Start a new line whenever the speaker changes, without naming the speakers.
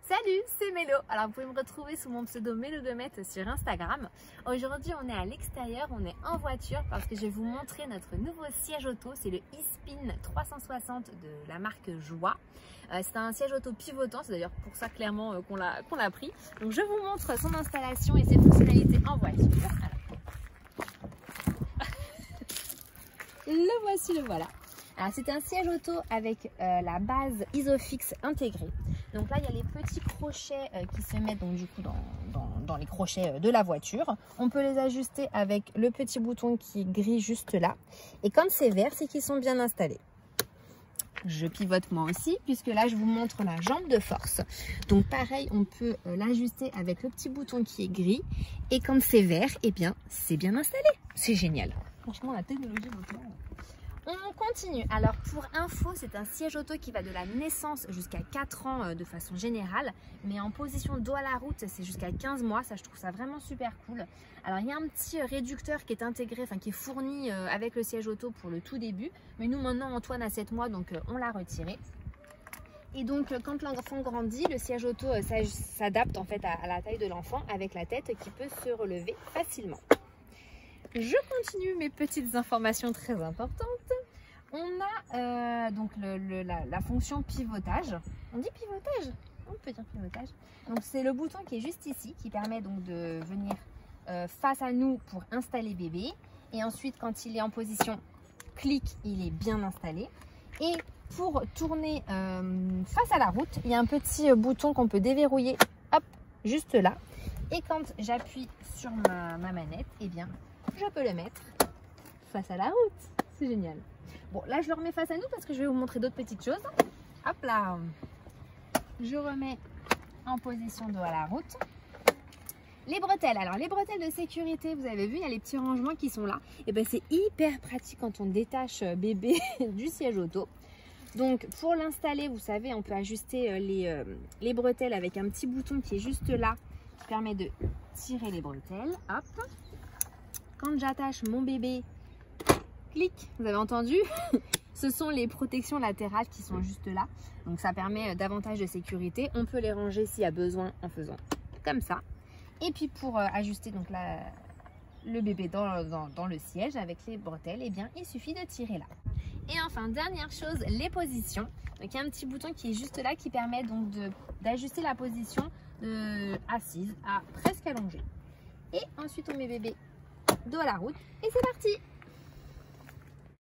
Salut, c'est Mélo. Alors vous pouvez me retrouver sous mon pseudo Mélogomète sur Instagram. Aujourd'hui on est à l'extérieur, on est en voiture parce que je vais vous montrer notre nouveau siège auto. C'est le eSpin 360 de la marque Joie. C'est un siège auto pivotant, c'est d'ailleurs pour ça clairement qu'on l'a pris. Donc je vous montre son installation et ses fonctionnalités en voiture. Le voici, le voilà. Alors c'est un siège auto avec la base Isofix intégrée. Donc là il y a les petits crochets qui se mettent donc du coup dans les crochets de la voiture. On peut les ajuster avec le petit bouton qui est gris juste là. Et quand c'est vert, c'est qu'ils sont bien installés. Je pivote moi aussi puisque là je vous montre la jambe de force. Donc pareil, on peut l'ajuster avec le petit bouton qui est gris. Et quand c'est vert, eh bien c'est bien installé. C'est génial. Franchement la technologie maintenant. On continue. Alors pour info, c'est un siège auto qui va de la naissance jusqu'à 4 ans de façon générale. Mais en position dos à la route, c'est jusqu'à 15 mois. Ça, je trouve ça vraiment super cool. Alors il y a un petit réducteur qui est intégré, enfin qui est fourni avec le siège auto pour le tout début. Mais nous maintenant, Antoine a 7 mois, donc on l'a retiré. Et donc quand l'enfant grandit, le siège auto s'adapte en fait à la taille de l'enfant avec la tête qui peut se relever facilement. Je continue mes petites informations très importantes. On a donc la fonction pivotage. On dit pivotage? On peut dire pivotage. Donc c'est le bouton qui est juste ici qui permet donc de venir face à nous pour installer bébé. Et ensuite quand il est en position clic, il est bien installé. Et pour tourner face à la route, il y a un petit bouton qu'on peut déverrouiller, hop, juste là. Et quand j'appuie sur ma manette, eh bien je peux le mettre face à la route. C'est génial. Bon, là, je le remets face à nous parce que je vais vous montrer d'autres petites choses. Hop là. Je remets en position dos à la route. Les bretelles. Alors, les bretelles de sécurité, vous avez vu, il y a les petits rangements qui sont là. Et ben, c'est hyper pratique quand on détache bébé du siège auto. Donc, pour l'installer, vous savez, on peut ajuster les bretelles avec un petit bouton qui est juste là, qui permet de tirer les bretelles. Hop. Quand j'attache mon bébé, clic, vous avez entendu? Ce sont les protections latérales qui sont juste là. Donc ça permet davantage de sécurité. On peut les ranger s'il y a besoin en faisant comme ça. Et puis pour ajuster donc le bébé dans le siège avec les bretelles, eh bien il suffit de tirer là. Et enfin, dernière chose, les positions. Donc il y a un petit bouton qui est juste là qui permet donc d'ajuster la position assise à presque allongée. Et ensuite on met bébé dos à la route et c'est parti!